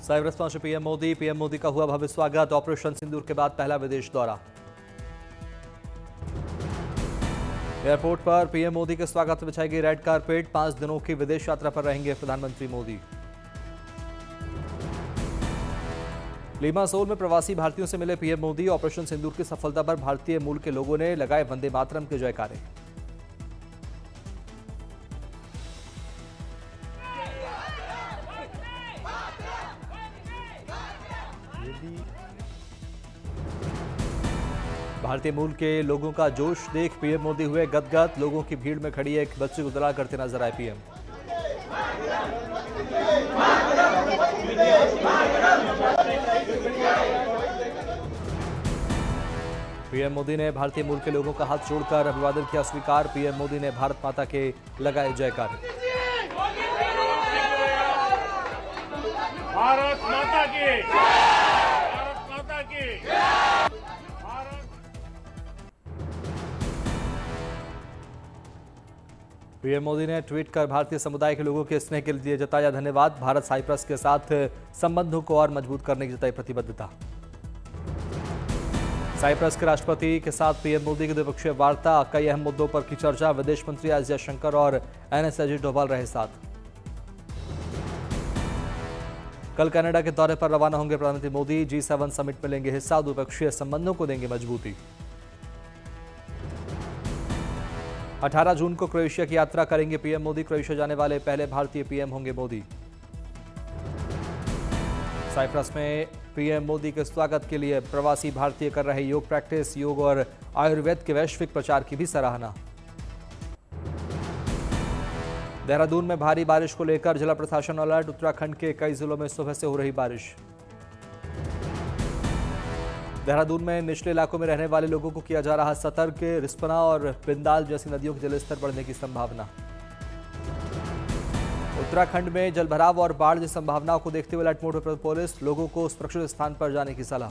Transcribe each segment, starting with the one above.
Cyprus पहुंचे PM Modi का हुआ भव्य स्वागत। ऑपरेशन सिंदूर के बाद पहला विदेश दौरा। एयरपोर्ट पर पीएम मोदी के स्वागत में बिछाई गई रेड कारपेट। 5 दिनों की विदेश यात्रा पर रहेंगे प्रधानमंत्री मोदी। लिमासोल में प्रवासी भारतीयों से मिले पीएम मोदी। ऑपरेशन सिंदूर की सफलता पर भारतीय मूल के लोगों ने लगाए वंदे मातरम के जयकारे। भारतीय मूल के लोगों का जोश देख पीएम मोदी हुए गदगद। लोगों की भीड़ में खड़ी एक बच्चे को दुलार करते नजर आए पीएम। पीएम मोदी ने भारतीय मूल के लोगों का हाथ जोड़कर अभिवादन किया स्वीकार। पीएम मोदी ने भारत माता के लगाए जयकारे। भारत माता की, भारत माता की। पीएम मोदी ने ट्वीट कर भारतीय समुदाय के लोगों के स्नेह के लिए जताया धन्यवाद। भारत साइप्रस के साथ संबंधों को और मजबूत करने की जताई प्रतिबद्धता। साइप्रस के राष्ट्रपति के साथ पीएम मोदी की द्विपक्षीय वार्ता। कई अहम मुद्दों पर की चर्चा। विदेश मंत्री एस जयशंकर और एनएस अजित डोभाल रहे साथ। कल कनाडा के दौरे पर रवाना होंगे प्रधानमंत्री मोदी। G7 समिट में लेंगे हिस्सा। द्विपक्षीय संबंधों को देंगे मजबूती। 18 जून को क्रोएशिया की यात्रा करेंगे पीएम मोदी। क्रोएशिया जाने वाले पहले भारतीय पीएम होंगे मोदी। साइप्रस में पीएम मोदी के स्वागत के लिए प्रवासी भारतीय कर रहे योग प्रैक्टिस। योग और आयुर्वेद के वैश्विक प्रचार की भी सराहना। देहरादून में भारी बारिश को लेकर जिला प्रशासन अलर्ट। उत्तराखंड के कई जिलों में सुबह से हो रही बारिश। देहरादून में निचले इलाकों में रहने वाले लोगों को किया जा रहा सतर्क। रिस्पना और बिंदाल जैसी नदियों के जलस्तर बढ़ने की संभावना। उत्तराखंड में जलभराव और बाढ़ की संभावनाओं को देखते हुए अलर्ट मोड पर पुलिस। लोगों को सुरक्षित स्थान पर जाने की सलाह।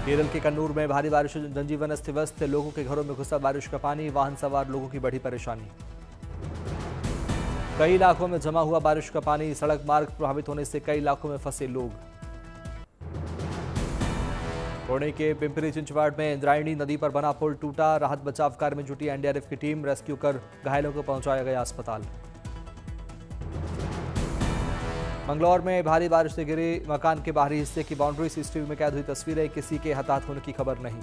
केरल के कन्नूर में भारी बारिश से जनजीवन अस्त व्यस्त। लोगों के घरों में घुसा बारिश का पानी। वाहन सवार लोगों की बढ़ी परेशानी। कई इलाकों में जमा हुआ बारिश का पानी। सड़क मार्ग प्रभावित होने से कई इलाकों में फंसे लोग। पुणे के पिंपरी चिंचवाड़ में इंद्रायणी नदी पर बना पुल टूटा। राहत बचाव कार्य में जुटी एनडीआरएफ की टीम। रेस्क्यू कर घायलों को पहुंचाया गया अस्पताल। मंगलौर में भारी बारिश से गिरे मकान के बाहरी हिस्से की बाउंड्री। सीसीटीवी में कैद हुई तस्वीरें। किसी के हताहत होने की खबर नहीं।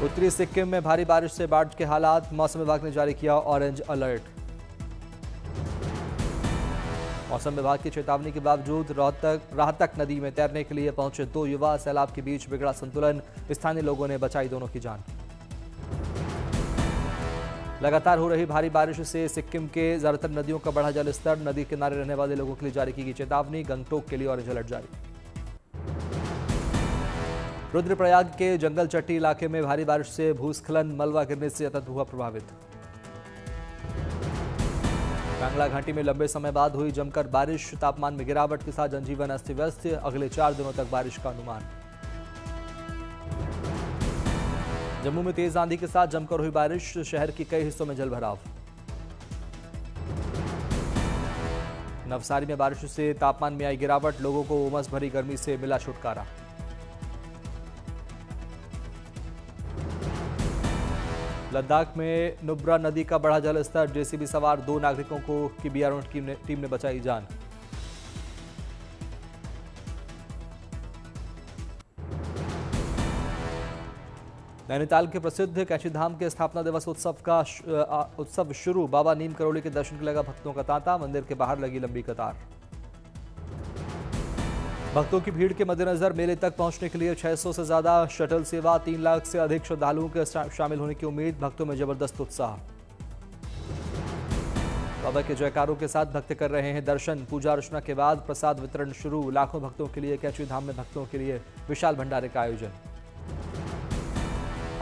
उत्तरी सिक्किम में भारी बारिश से बाढ़ के हालात। मौसम विभाग ने जारी किया ऑरेंज अलर्ट। मौसम विभाग की चेतावनी के बावजूद राहतक नदी में तैरने के लिए पहुंचे 2 युवा। सैलाब के बीच बिगड़ा संतुलन। स्थानीय लोगों ने बचाई दोनों की जान। लगातार हो रही भारी बारिश से सिक्किम के ज्यादातर नदियों का बढ़ा जलस्तर। नदी किनारे रहने वाले लोगों के लिए जारी की गई चेतावनी। गंगटोक के लिए ऑरेंज अलर्ट जारी। रुद्रप्रयाग के जंगल चट्टी इलाके में भारी बारिश से भूस्खलन। मलबा गिरने से अतत हुआ प्रभावित। कांगड़ा घाटी में लंबे समय बाद हुई जमकर बारिश। तापमान में गिरावट के साथ जनजीवन अस्त व्यस्त। अगले 4 दिनों तक बारिश का अनुमान। जम्मू में तेज आंधी के साथ जमकर हुई बारिश। शहर के कई हिस्सों में जलभराव। नवसारी में बारिश से तापमान में आई गिरावट। लोगों को उमस भरी गर्मी से मिला छुटकारा। लद्दाख में नुब्रा नदी का बढ़ा जलस्तर। जेसीबी सवार 2 नागरिकों की बीआरओ टीम ने बचाई जान। नैनीताल के प्रसिद्ध कैचीधाम के स्थापना दिवस उत्सव शुरू। बाबा नीम करोली के दर्शन के लगा भक्तों का तांता। मंदिर के बाहर लगी लंबी कतार। भक्तों की भीड़ के मद्देनजर मेले तक पहुंचने के लिए 600 से ज्यादा शटल सेवा। 3 लाख से अधिक श्रद्धालुओं के शामिल होने की उम्मीद। भक्तों में जबरदस्त उत्साह। बाबा के जयकारों के साथ भक्त कर रहे हैं दर्शन। पूजा अर्चना के बाद प्रसाद वितरण शुरू। लाखों भक्तों के लिए कैचीधाम में भक्तों के लिए विशाल भंडारे का आयोजन।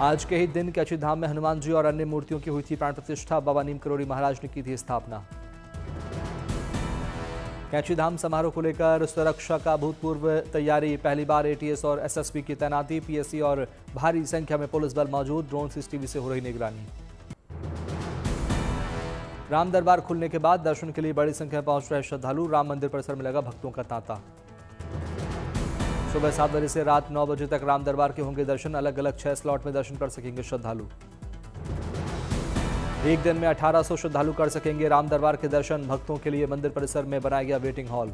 आज के ही दिन कैचीधाम में हनुमान जी और अन्य मूर्तियों की हुई थी प्राण प्रतिष्ठा। बाबा नीम करोली महाराज ने की थी स्थापना। कैचीधाम समारोह को लेकर सुरक्षा का भूतपूर्व तैयारी। पहली बार एटीएस और एसएसपी की तैनाती। पीएससी और भारी संख्या में पुलिस बल मौजूद। ड्रोन सीसीटीवी से हो रही निगरानी। राम दरबार खुलने के बाद दर्शन के लिए बड़ी संख्या में पहुंच रहे श्रद्धालु। राम मंदिर परिसर में लगा भक्तों का तांता। सुबह 7 बजे से रात 9 बजे तक राम दरबार के होंगे दर्शन। अलग अलग 6 स्लॉट में दर्शन कर सकेंगे श्रद्धालु। एक दिन में 1800 श्रद्धालु कर सकेंगे राम दरबार के दर्शन। भक्तों के लिए मंदिर परिसर में बनाया गया वेटिंग हॉल।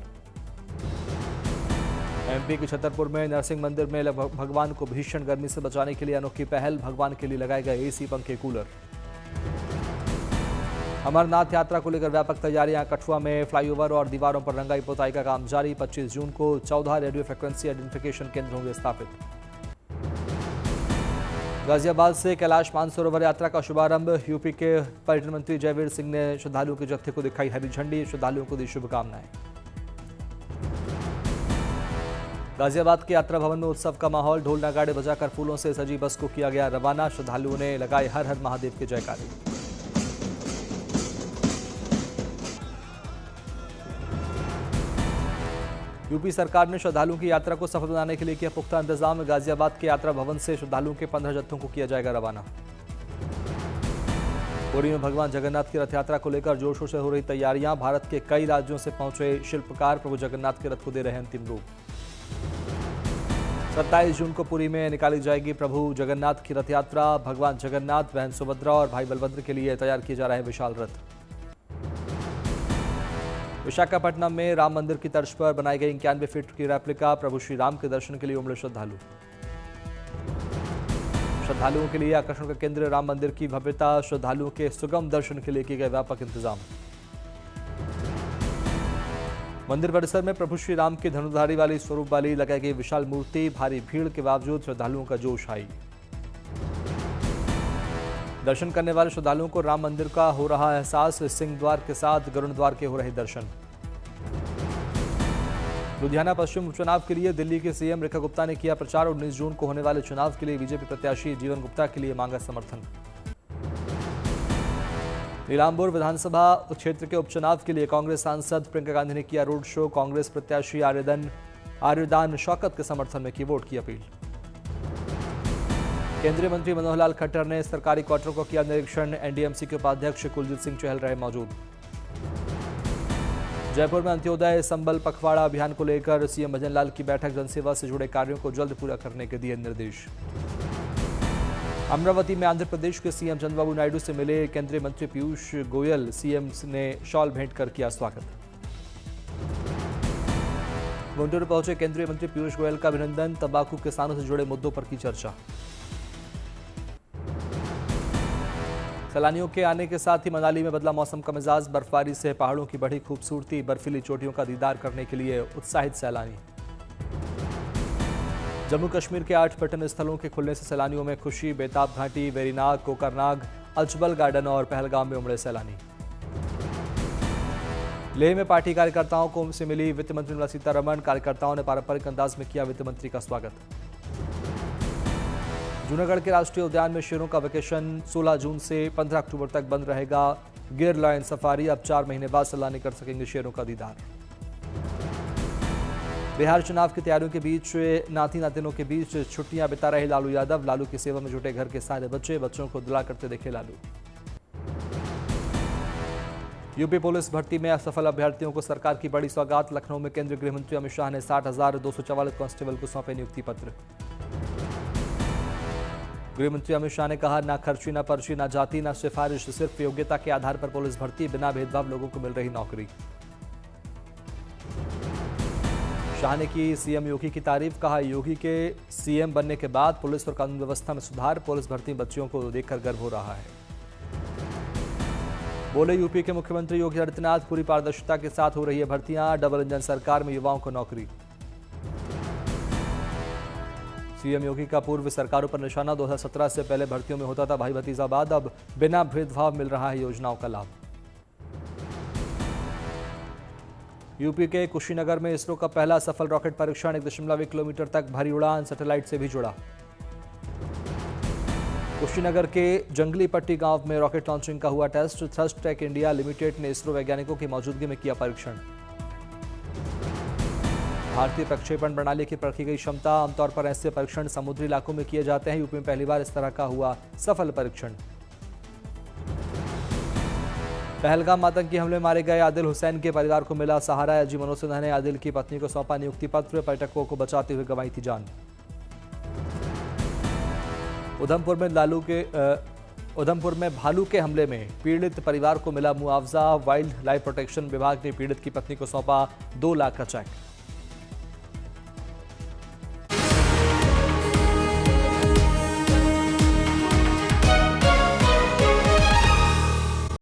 एमपी के छतरपुर में नरसिंह मंदिर में भगवान को भीषण गर्मी से बचाने के लिए अनोखी पहल। भगवान के लिए लगाए गए एसी, पंखे, कूलर। अमरनाथ यात्रा को लेकर व्यापक तैयारियां। कठुआ में फ्लाईओवर और दीवारों पर रंगाई पुताई का काम जारी। 25 जून को 14 रेडियो फ्रिक्वेंसी आइडेंटिफिकेशन केंद्र होंगे स्थापित। गाजियाबाद से कैलाश मानसरोवर यात्रा का शुभारंभ। यूपी के पर्यटन मंत्री जयवीर सिंह ने श्रद्धालुओं के जत्थे को दिखाई हरी झंडी। श्रद्धालुओं को दी शुभकामनाएं। गाजियाबाद के यात्रा भवन में उत्सव का माहौल। ढोल नगाड़े बजाकर फूलों से सजी बस को किया गया रवाना। श्रद्धालुओं ने लगाए हर हर महादेव के जयकारे। यूपी सरकार ने श्रद्धालुओं की यात्रा को सफल बनाने के लिए किया पुख्ता इंतजाम। गाजियाबाद के यात्रा भवन से श्रद्धालुओं के 15 जत्थों को किया जाएगा रवाना। पुरी में भगवान जगन्नाथ की रथ यात्रा को लेकर जोर शोर से हो रही तैयारियां। भारत के कई राज्यों से पहुंचे शिल्पकार प्रभु जगन्नाथ के रथ को दे रहे अंतिम रूप। 27 जून को पुरी में निकाली जाएगी प्रभु जगन्नाथ की रथ यात्रा। भगवान जगन्नाथ, बहन सुभद्रा और भाई बलभद्र के लिए तैयार किए जा रहे विशाल रथ। विशाखापट्टनम में राम मंदिर की तर्ज पर बनाई गई 91 फीट की रेप्लिका। प्रभु श्री राम के दर्शन के लिए उमड़े श्रद्धालु। श्रद्धालुओं के लिए आकर्षण का केंद्र राम मंदिर की भव्यता। श्रद्धालुओं के सुगम दर्शन के लिए किए गए व्यापक इंतजाम। मंदिर परिसर में प्रभु श्री राम की धनुर्धारी वाली स्वरूप वाली लगाई गई विशाल मूर्ति। भारी भीड़ के बावजूद श्रद्धालुओं का जोश हाई। दर्शन करने वाले श्रद्धालुओं को राम मंदिर का हो रहा एहसास। सिंह द्वार के साथ गरुड़ द्वार के हो रहे दर्शन। लुधियाना पश्चिम उपचुनाव के लिए दिल्ली के सीएम रेखा गुप्ता ने किया प्रचार। 19 जून को होने वाले चुनाव के लिए बीजेपी प्रत्याशी जीवन गुप्ता के लिए मांगा समर्थन। नीलांबुर विधानसभा क्षेत्र के उपचुनाव के लिए कांग्रेस सांसद प्रियंका गांधी ने किया रोड शो। कांग्रेस प्रत्याशी आर्यदान शौकत के समर्थन में की वोट की अपील। केंद्रीय मंत्री मनोहर लाल खट्टर ने सरकारी क्वार्टरों को किया निरीक्षण। एनडीएमसी के उपाध्यक्ष कुलजीत सिंह चहल रहे मौजूद। जयपुर में अंत्योदय संबल पखवाड़ा अभियान को लेकर सीएम भजन लाल की बैठक। जनसेवा से जुड़े कार्यों को जल्द पूरा करने के दिए निर्देश। अमरावती में आंध्र प्रदेश के सीएम चंद्रबाबू नायडू से मिले केंद्रीय मंत्री पीयूष गोयल। सीएम ने शॉल भेंट कर किया स्वागत। गुंटूर पहुंचे केंद्रीय मंत्री पीयूष गोयल का अभिनंदन। तंबाकू किसानों से जुड़े मुद्दों पर की चर्चा। सैलानियों के आने के साथ ही मनाली में बदला मौसम का मिजाज। बर्फबारी से पहाड़ों की बढ़ी खूबसूरती। बर्फीली चोटियों का दीदार करने के लिए उत्साहित सैलानी। जम्मू कश्मीर के 8 पर्यटन स्थलों के खुलने से सैलानियों में खुशी। बेताब घाटी, वेरीनाग, कोकरनाग, अजबल गार्डन और पहलगाम में उमड़े सैलानी। लेह में पार्टी कार्यकर्ताओं को से मिली वित्त मंत्री निर्मला सीतारमण। कार्यकर्ताओं ने पारंपरिक अंदाज में किया वित्त मंत्री का स्वागत। जूनागढ़ के राष्ट्रीय उद्यान में शेरों का वेकेशन 16 जून से 15 अक्टूबर तक बंद रहेगा। गिर लायन सफारी। अब 4 महीने बाद सैलानी कर सकेंगे शेरों का दीदार। बिहार चुनाव की तैयारियों के बीच नाती नातिनों के बीच छुट्टियां बिता रहे लालू यादव। लालू की सेवा में जुटे घर के सारे बच्चों को दुला करते देखे लालू। यूपी पुलिस भर्ती में असफल अभ्यर्थियों को सरकार की बड़ी सौगात। लखनऊ में केंद्रीय गृह मंत्री अमित शाह ने 60,244 कांस्टेबल को सौंपे नियुक्ति पत्र। गृह मंत्री अमित शाह ने कहा, ना खर्ची, ना पर्ची, ना जाति, ना सिफारिश, सिर्फ योग्यता के आधार पर पुलिस भर्ती। बिना भेदभाव लोगों को मिल रही नौकरी। शाह ने की सीएम योगी की तारीफ। कहा, योगी के सीएम बनने के बाद पुलिस और कानून व्यवस्था में सुधार। पुलिस भर्ती बच्चियों को देखकर गर्व हो रहा है। बोले, यूपी के मुख्यमंत्री योगी आदित्यनाथ, पूरी पारदर्शिता के साथ हो रही है भर्तियां। डबल इंजन सरकार में युवाओं को नौकरी। सीएम योगी का पूर्व सरकारों पर निशाना। 2017 से पहले भर्तियों में होता था भाई भतीजावाद। अब बिना भेदभाव मिल रहा है योजनाओं का लाभ। यूपी के कुशीनगर में इसरो का पहला सफल रॉकेट परीक्षण। 1.1 किलोमीटर तक भरी उड़ान। सैटेलाइट से भी जुड़ा। कुशीनगर के जंगली पट्टी गांव में रॉकेट लॉन्चिंग का हुआ test. Thrust tech India limited ने इसरो वैज्ञानिकों की मौजूदगी में किया परीक्षण। भारतीय प्रक्षेपण प्रणाली की परखी गई क्षमता। आमतौर पर ऐसे परीक्षण समुद्री इलाकों में किए जाते हैं। यूपी में पहली बार इस तरह का हुआ सफल परीक्षण। पहलगाम आतंकी हमले मारे गए आदिल हुसैन के परिवार को मिला सहारा। एजी मनोज सिन्हा ने आदिल की पत्नी को सौंपा नियुक्ति पत्र। पर्यटकों को बचाते हुए गंवाई थी जान। उधमपुर में भालू के हमले में पीड़ित परिवार को मिला मुआवजा। वाइल्ड लाइफ प्रोटेक्शन विभाग ने पीड़ित की पत्नी को सौंपा 2 लाख का चेक।